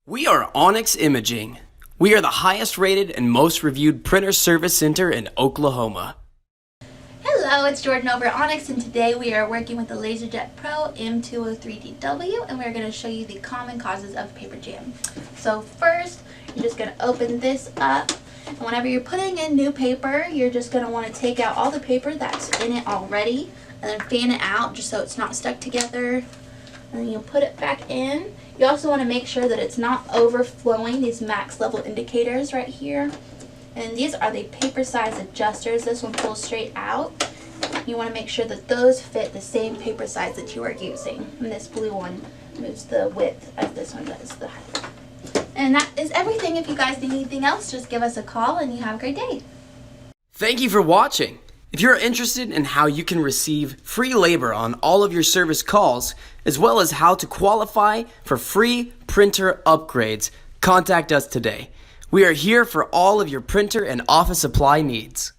We are Onyx Imaging. We are the highest rated and most reviewed printer service center in Oklahoma. Hello, it's Jordan over at Onyx, and today we are working with the LaserJet Pro M203dw, and we're going to show you the common causes of paper jam. So first, you're just going to open this up, and whenever you're putting in new paper, you're just going to want to take out all the paper that's in it already, and then fan it out just so it's not stuck together, and then you'll put it back in. You also want to make sure that it's not overflowing these max level indicators right here. And these are the paper size adjusters. This one pulls straight out. You want to make sure that those fit the same paper size that you are using. And this blue one moves the width as this one does the height. And that is everything. If you guys need anything else, just give us a call and you have a great day. Thank you for watching. If you're interested in how you can receive free labor on all of your service calls, as well as how to qualify for free printer upgrades, contact us today. We are here for all of your printer and office supply needs.